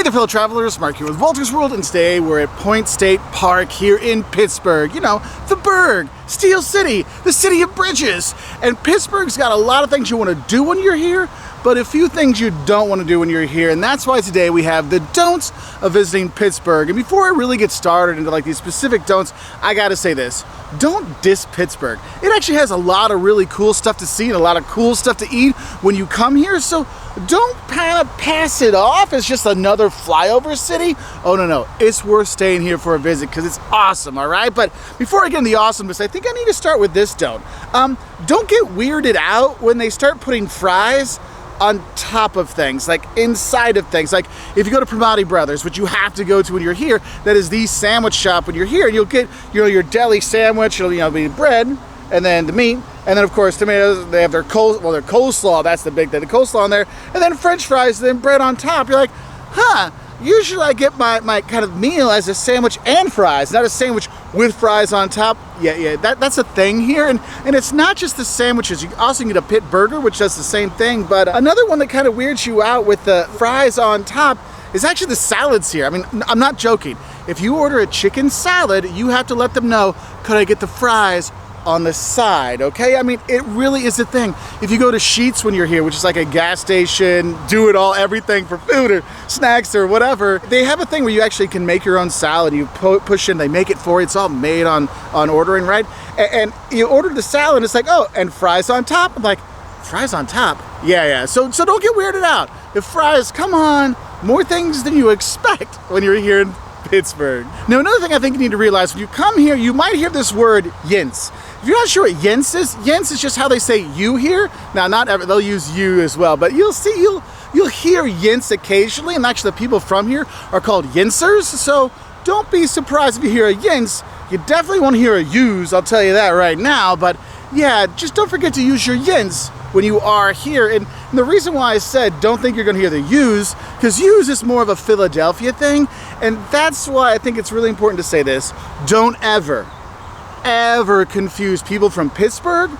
there, fellow travelers. Mark here with Wolters World, and today we're at Point State Park here in Pittsburgh. You know, the Burgh, Steel City, the city of bridges. And Pittsburgh's got a lot of things you want to do when you're here, but a few things you don't want to do when you're here. And that's why today we have the don'ts of visiting Pittsburgh. And before I really get started into like these specific don'ts, I gotta say this. Don't diss Pittsburgh. It actually has a lot of really cool stuff to see and a lot of cool stuff to eat when you come here, so don't kind of pass it off as just another flyover city. Oh no, it's worth staying here for a visit because it's awesome, all right? But before I get into the awesomeness, I think I need to start with this don't. Don't get weirded out when they start putting fries on top of things, like inside of things. Like if you go to Primati Brothers, which you have to go to when you're here, that is the sandwich shop when you're here, and you'll get, you know, your deli sandwich, it'll, be bread, and then the meat, and then of course tomatoes. They have their their coleslaw, that's the big thing, the coleslaw on there, and then French fries, and then bread on top. You're like, huh, usually I get my kind of meal as a sandwich and fries, not a sandwich with fries on top. Yeah, that's a thing here, and it's not just the sandwiches. You also get a Pitt burger, which does the same thing, but another one that kind of weirds you out with the fries on top is actually the salads here. I mean, I'm not joking. If you order a chicken salad, you have to let them know, could I get the fries on the side, okay? I mean, it really is a thing. If you go to Sheetz when you're here, which is like a gas station, do it all, everything for food or snacks or whatever, they have a thing where you actually can make your own salad. You push in, they make it for you. It's all made on ordering, right? And you order the salad, and it's like, oh, and fries on top? I'm like, fries on top? Yeah. So don't get weirded out. If fries, come on, more things than you expect when you're here in Pittsburgh. Now, another thing I think you need to realize, when you come here, you might hear this word, Yinz. If you're not sure what Yinz is just how they say you here. Now, not ever, they'll use you as well, but you'll hear Yinz occasionally, and actually the people from here are called Yinzers, so don't be surprised if you hear a Yinz. You definitely won't hear a use, I'll tell you that right now, but yeah, just don't forget to use your Yinz when you are here. And the reason why I said don't think you're gonna hear the use, because use is more of a Philadelphia thing, and that's why I think it's really important to say this. Don't ever confuse people from Pittsburgh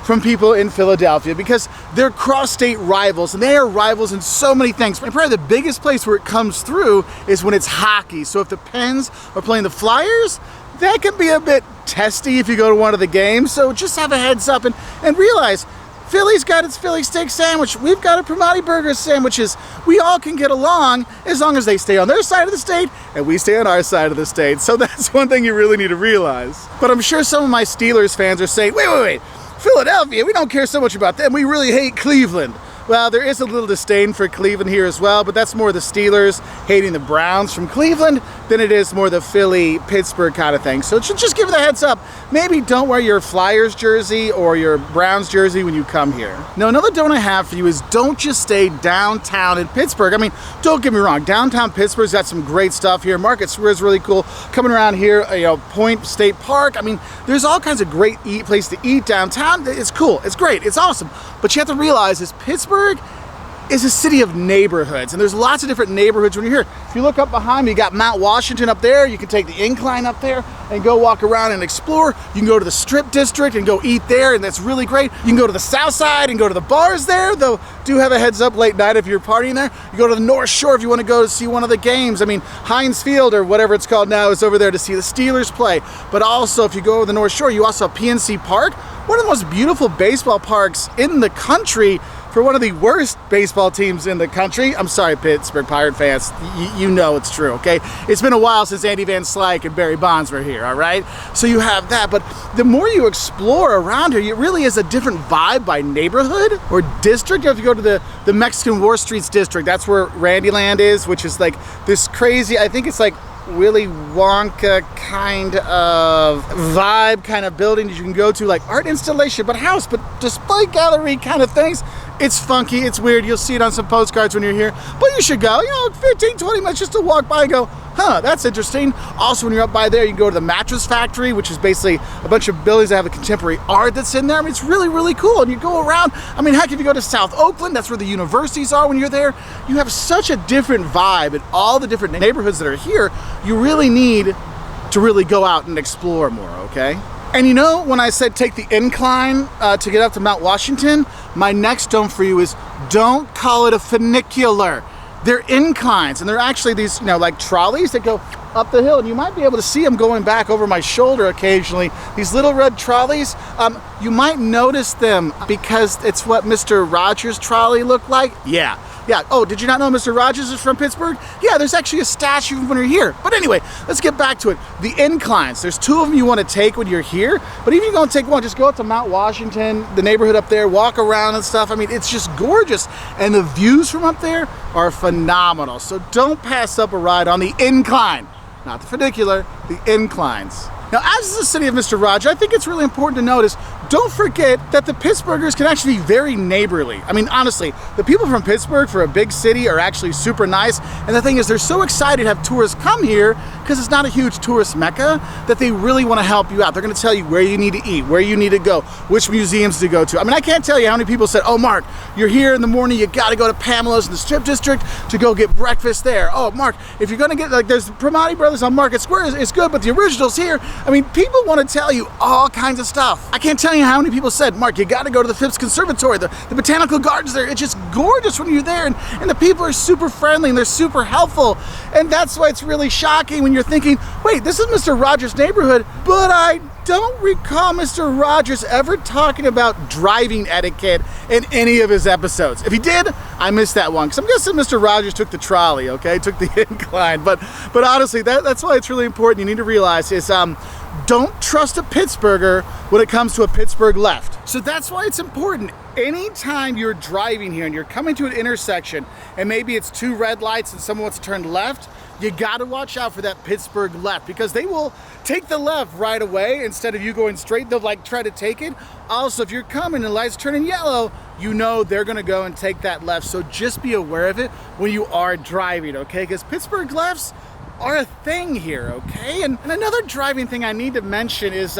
from people in Philadelphia, because they're cross-state rivals, and they are rivals in so many things. And probably the biggest place where it comes through is when it's hockey. So if the Pens are playing the Flyers, that can be a bit testy if you go to one of the games. So just have a heads up and realize Philly's got its Philly steak sandwich. We've got a Primati burger sandwiches. We all can get along as long as they stay on their side of the state and we stay on our side of the state. So that's one thing you really need to realize. But I'm sure some of my Steelers fans are saying, wait, Philadelphia, we don't care so much about them. We really hate Cleveland. Well, there is a little disdain for Cleveland here as well, but that's more the Steelers hating the Browns from Cleveland than it is more the Philly-Pittsburgh kind of thing. So just give it a heads up. Maybe don't wear your Flyers jersey or your Browns jersey when you come here. Now, another don't I have for you is don't just stay downtown in Pittsburgh. I mean, don't get me wrong. Downtown Pittsburgh's got some great stuff here. Market Square is really cool. Coming around here, Point State Park. I mean, there's all kinds of great place to eat downtown. It's cool. It's great. It's awesome. But you have to realize is Pittsburgh is a city of neighborhoods, and there's lots of different neighborhoods when you're here. If you look up behind me, you got Mount Washington up there. You can take the incline up there and go walk around and explore. You can go to the Strip District and go eat there, and that's really great. You can go to the South Side and go to the bars there, though do have a heads up late night if you're partying there. You go to the North Shore if you want to go to see one of the games. I mean, Heinz Field or whatever it's called now is over there to see the Steelers play. But also, if you go over the North Shore, you also have PNC Park, one of the most beautiful baseball parks in the country, for one of the worst baseball teams in the country. I'm sorry, Pittsburgh Pirate fans. You know it's true, okay? It's been a while since Andy Van Slyke and Barry Bonds were here, all right? So you have that, but the more you explore around here, it really is a different vibe by neighborhood or district. If you go to the Mexican War Streets district, that's where Randyland is, which is like this crazy, I think it's like Willy Wonka kind of vibe kind of building that you can go to, like art installation, but house, but display gallery kind of things. It's funky, it's weird. You'll see it on some postcards when you're here, but you should go, 15, 20 minutes just to walk by and go, huh, that's interesting. Also, when you're up by there, you can go to the Mattress Factory, which is basically a bunch of buildings that have a contemporary art that's in there. I mean, it's really, really cool. And you go around, I mean, heck, if you go to South Oakland, that's where the universities are when you're there. You have such a different vibe in all the different neighborhoods that are here. You really need to really go out and explore more, okay? And when I said take the incline to get up to Mount Washington, my next don't for you is don't call it a funicular. they're inclines, and they're actually these, like trolleys that go up the hill, and you might be able to see them going back over my shoulder occasionally. These little red trolleys, you might notice them because it's what Mr. Rogers' trolley looked like. Yeah. Oh, did you not know Mr. Rogers is from Pittsburgh? Yeah, there's actually a statue when you're here. But anyway, let's get back to it. The inclines, there's 2 of them you want to take when you're here, but even if you're going to take one, just go up to Mount Washington, the neighborhood up there, walk around and stuff. I mean, it's just gorgeous. And the views from up there are phenomenal. So don't pass up a ride on the incline. Not the funicular, the inclines. Now, as is the city of Mr. Rogers, I think it's really important to notice, don't forget that the Pittsburghers can actually be very neighborly. I mean, honestly, the people from Pittsburgh for a big city are actually super nice. And the thing is, they're so excited to have tourists come here because it's not a huge tourist mecca that they really want to help you out. They're going to tell you where you need to eat, where you need to go, which museums to go to. I mean, I can't tell you how many people said, oh, Mark, you're here in the morning, you got to go to Pamela's in the Strip District to go get breakfast there. Oh, Mark, if you're going to get, like, there's Primati Brothers on Market Square, it's good, but the original's here. I mean, people want to tell you all kinds of stuff. I can't tell you how many people said, Mark, you got to go to the Phipps Conservatory, the botanical gardens there. It's just gorgeous when you're there, and the people are super friendly and they're super helpful. And that's why it's really shocking when you're thinking, wait, this is Mr. Rogers' neighborhood, but I don't recall Mr. Rogers ever talking about driving etiquette in any of his episodes. If he did, I missed that one, because I'm guessing Mr. Rogers took the trolley, okay, took the incline. But honestly, that's why it's really important. You need to realize is don't trust a Pittsburgher when it comes to a Pittsburgh left. So that's why it's important. Anytime you're driving here and you're coming to an intersection and maybe it's 2 red lights and someone wants to turn left, you got to watch out for that Pittsburgh left, because they will take the left right away instead of you going straight. They'll like try to take it. Also, if you're coming and the light's turning yellow, you know they're going to go and take that left. So just be aware of it when you are driving, okay? Because Pittsburgh lefts are a thing here, okay? And another driving thing I need to mention is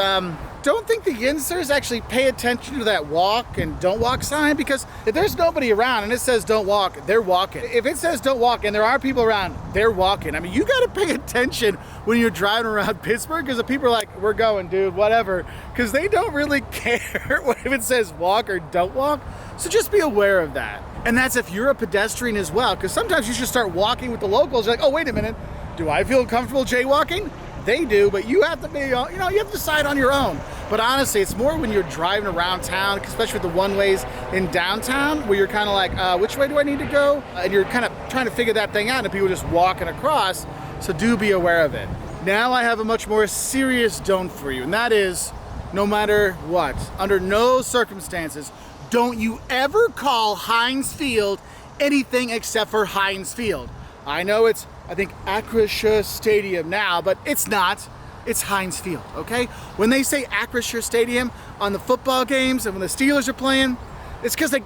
don't think the Yinzers actually pay attention to that walk and don't walk sign, because if there's nobody around and it says don't walk, they're walking. If it says don't walk and there are people around, they're walking. I mean, you got to pay attention when you're driving around Pittsburgh, because the people are like, we're going, dude, whatever, because they don't really care if it says walk or don't walk. So just be aware of that. And that's if you're a pedestrian as well, because sometimes you should start walking with the locals. You're like, oh, wait a minute. Do I feel comfortable jaywalking? They do, but you have to be, you have to decide on your own. But honestly, it's more when you're driving around town, especially with the one-ways in downtown, where you're kind of like, which way do I need to go? And you're kind of trying to figure that thing out, and people just walking across. So do be aware of it. Now I have a much more serious don't for you, and that is, no matter what, under no circumstances, don't you ever call Heinz Field anything except for Heinz Field. I know it's, I think, Acrisure Stadium now, but it's not. It's Heinz Field, okay? When they say Acrisure Stadium on the football games and when the Steelers are playing, it's because it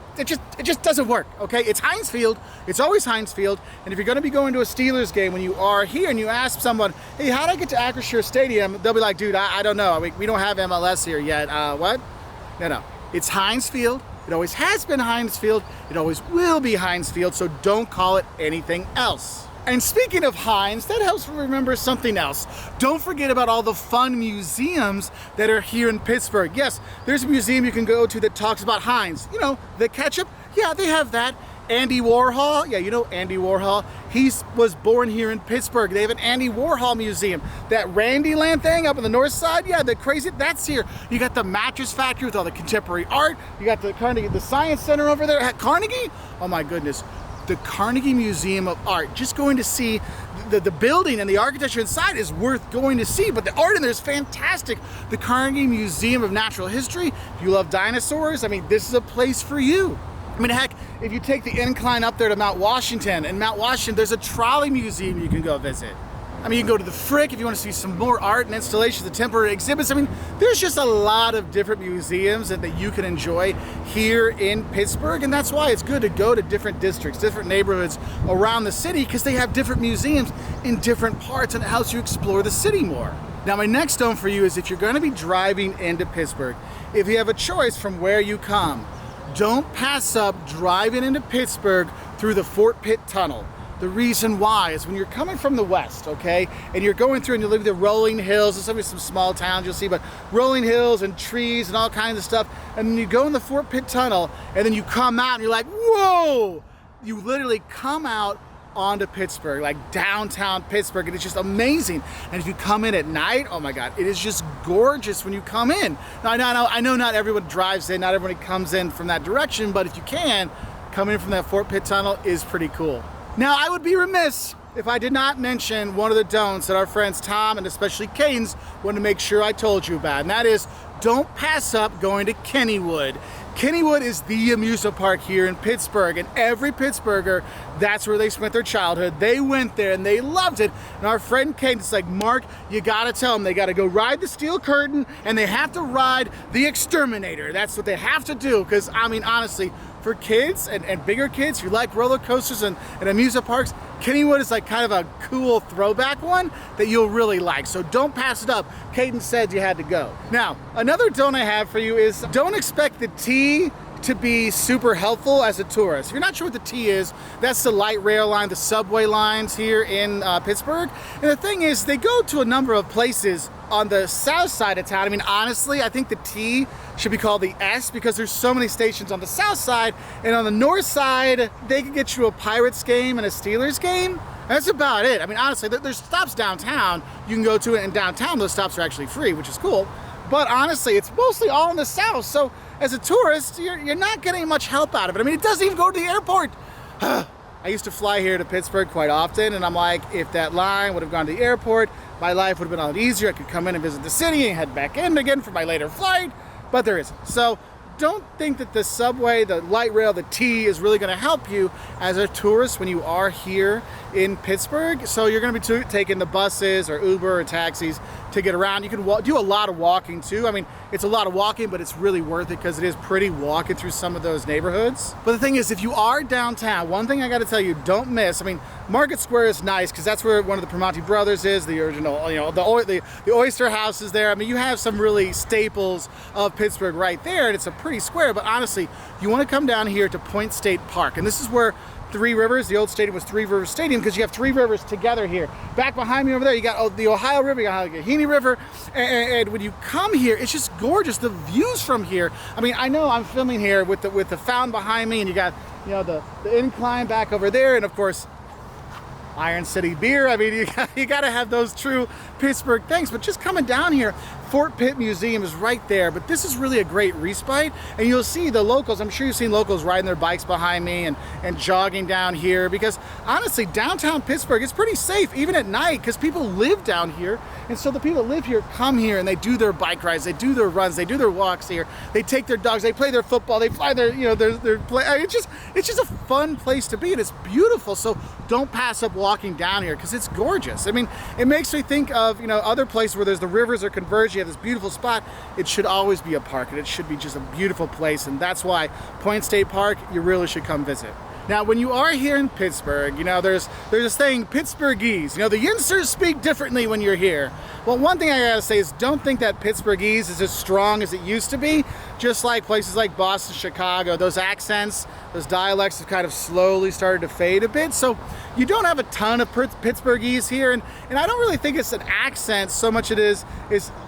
just doesn't work, okay? It's Heinz Field. It's always Heinz Field. And if you're going to be going to a Steelers game when you are here and you ask someone, hey, how do I get to Acrisure Stadium? They'll be like, dude, I don't know. We don't have MLS here yet. What? No. It's Heinz Field. It always has been Heinz Field. It always will be Heinz Field, so don't call it anything else. And speaking of Heinz, that helps me remember something else. Don't forget about all the fun museums that are here in Pittsburgh. Yes, there's a museum you can go to that talks about Heinz. You know, the ketchup, yeah, they have that. Andy Warhol, yeah, you know Andy Warhol. He was born here in Pittsburgh. They have an Andy Warhol museum. That Randyland thing up on the north side, yeah, the crazy, that's here. You got the mattress factory with all the contemporary art. You got the Carnegie, the Science Center over there at Carnegie. Oh my goodness. The Carnegie Museum of Art. Just going to see the building and the architecture inside is worth going to see, but the art in there is fantastic. The Carnegie Museum of Natural History, if you love dinosaurs, I mean, this is a place for you. I mean, heck, if you take the incline up there to Mount Washington, and Mount Washington, there's a trolley museum you can go visit. I mean, you can go to the Frick if you want to see some more art and installations, the temporary exhibits. I mean, there's just a lot of different museums that you can enjoy here in Pittsburgh, and that's why it's good to go to different districts, different neighborhoods around the city, because they have different museums in different parts, and it helps you explore the city more. Now, my next stone for you is if you're going to be driving into Pittsburgh, if you have a choice from where you come, don't pass up driving into Pittsburgh through the Fort Pitt Tunnel. The reason why is when you're coming from the west, okay, and you're going through and you live the rolling hills, and some small towns you'll see, but rolling hills and trees and all kinds of stuff, and then you go in the Fort Pitt Tunnel, and then you come out and you're like, whoa! You literally come out onto Pittsburgh, like downtown Pittsburgh, and it's just amazing. And if you come in at night, oh my God, it is just gorgeous when you come in. Now, I know not everyone drives in, not everybody comes in from that direction, but if you can, coming in from that Fort Pitt tunnel is pretty cool. Now, I would be remiss if I did not mention one of the don'ts that our friends Tom and especially Caden's wanted to make sure I told you about, and that is don't pass up going to Kennywood. Kennywood is the amusement park here in Pittsburgh, and every Pittsburgher, that's where they spent their childhood. They went there and they loved it. And our friend Caden's like, Mark, you gotta tell them they gotta go ride the steel curtain and they have to ride the exterminator. That's what they have to do, because I mean, honestly, for kids and bigger kids, if you like roller coasters and amusement parks, Kennywood is like kind of a cool throwback one that you'll really like. So don't pass it up. Caden said you had to go. Now, another don't I have for you is don't expect the T to be super helpful as a tourist. If you're not sure what the T is, that's the light rail line, the subway lines here in Pittsburgh. And the thing is, they go to a number of places on the south side of town. I mean, honestly, I think the T should be called the S because there's so many stations on the south side, and on the north side, they can get you a Pirates game and a Steelers game. That's about it. I mean, honestly, there's stops downtown you can go to, and downtown those stops are actually free, which is cool. But honestly, it's mostly all in the south, so as a tourist, you're not getting much help out of it. I mean, it doesn't even go to the airport. I used to fly here to Pittsburgh quite often, and I'm like, if that line would have gone to the airport, my life would have been a lot easier. I could come in and visit the city and head back in again for my later flight, but there isn't. So don't think that the subway, the light rail, the T is really going to help you as a tourist when you are here in Pittsburgh. So you're going to be taking the buses or Uber or taxis to get around. You can do a lot of walking too. I mean, it's a lot of walking, but it's really worth it because it is pretty walking through some of those neighborhoods. But the thing is, if you are downtown, one thing I got to tell you, don't miss. I mean, Market Square is nice because that's where one of the Primanti brothers is, the original, you know, the Oyster House is there. I mean, you have some really staples of Pittsburgh right there, and it's a pretty square. But honestly, you want to come down here to Point State Park, and this is where Three Rivers, the old stadium was Three Rivers Stadium because you have three rivers together here. Back behind me over there, you got the Ohio River, you got the Gahaney River, and when you come here, it's just gorgeous. The views from here. I mean, I know I'm filming here with the fountain behind me, and you got, you know, the incline back over there, and of course, Iron City beer. I mean, you got to have those true Pittsburgh things. But just coming down here, Fort Pitt Museum is right there. But this is really a great respite. And you'll see the locals. I'm sure you've seen locals riding their bikes behind me and jogging down here. Because honestly, downtown Pittsburgh is pretty safe, even at night, because people live down here. And so the people that live here come here and they do their bike rides, they do their runs, they do their walks here. They take their dogs, they play their football, they fly their, you know, their play. I mean, it's just a fun place to be, and it's beautiful. So don't pass up walking down here because it's gorgeous. I mean, it makes me think of, you know, other places where there's the rivers are converged. You have this beautiful spot. It should always be a park, and it should be just a beautiful place. And that's why Point State Park, you really should come visit. Now, when you are here in Pittsburgh, you know, there's this thing, Pittsburghese. You know, the Yinzers speak differently when you're here. Well, one thing I gotta say is don't think that Pittsburghese is as strong as it used to be. Just like places like Boston, Chicago, those accents, those dialects have kind of slowly started to fade a bit. So you don't have a ton of Pittsburghese here, and I don't really think it's an accent so much it is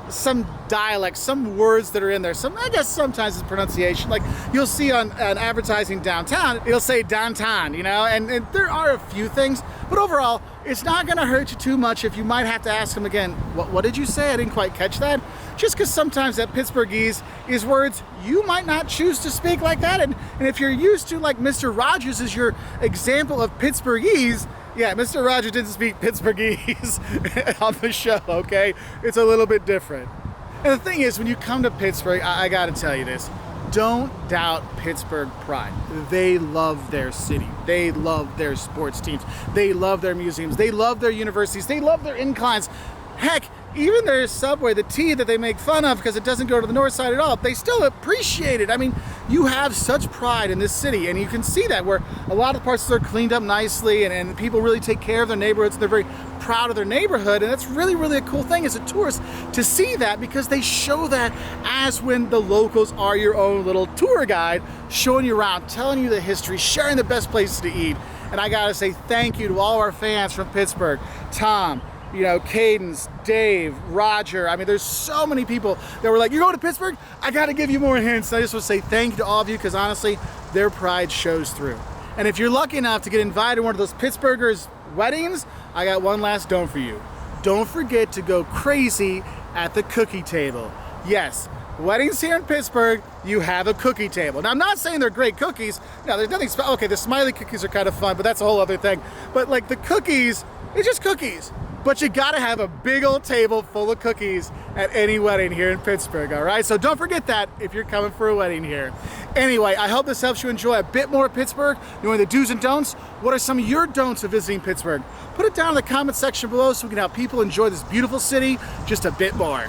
some dialects, some words that are in there. Some, I guess sometimes it's pronunciation. Like you'll see on advertising downtown, it'll say downtown, you know, and there are a few things, but overall, it's not gonna hurt you too much if you might have to ask them again, what did you say? I didn't quite catch that. Just because sometimes that Pittsburghese is words you might not choose to speak like that, and if you're used to, like Mr. Rogers is your example of Pittsburghese, yeah, Mr. Rogers didn't speak Pittsburghese on the show, okay? It's a little bit different. And the thing is, when you come to Pittsburgh, I gotta tell you this, don't doubt Pittsburgh Pride. They love their city. They love their sports teams. They love their museums. They love their universities. They love their inclines. Heck, even their subway, the T that they make fun of because it doesn't go to the north side at all, they still appreciate it. I mean, you have such pride in this city, and you can see that where a lot of the parts are cleaned up nicely, and people really take care of their neighborhoods, and they're very proud of their neighborhood, and that's really, really a cool thing as a tourist to see that, because they show that as when the locals are your own little tour guide, showing you around, telling you the history, sharing the best places to eat. And I gotta say thank you to all our fans from Pittsburgh, Tom, you know, Cadence, Dave, Roger. I mean, there's so many people that were like, you're going to Pittsburgh? I got to give you more hints. And I just want to say thank you to all of you, because honestly, their pride shows through. And if you're lucky enough to get invited to one of those Pittsburghers' weddings, I got one last don't for you. Don't forget to go crazy at the cookie table. Yes, weddings here in Pittsburgh, you have a cookie table. Now, I'm not saying they're great cookies. No, there's nothing special. Okay, the smiley cookies are kind of fun, but that's a whole other thing. But like the cookies, it's just cookies. But you gotta have a big old table full of cookies at any wedding here in Pittsburgh, all right? So don't forget that if you're coming for a wedding here. Anyway, I hope this helps you enjoy a bit more of Pittsburgh, knowing the do's and don'ts. What are some of your don'ts of visiting Pittsburgh? Put it down in the comment section below so we can help people enjoy this beautiful city just a bit more.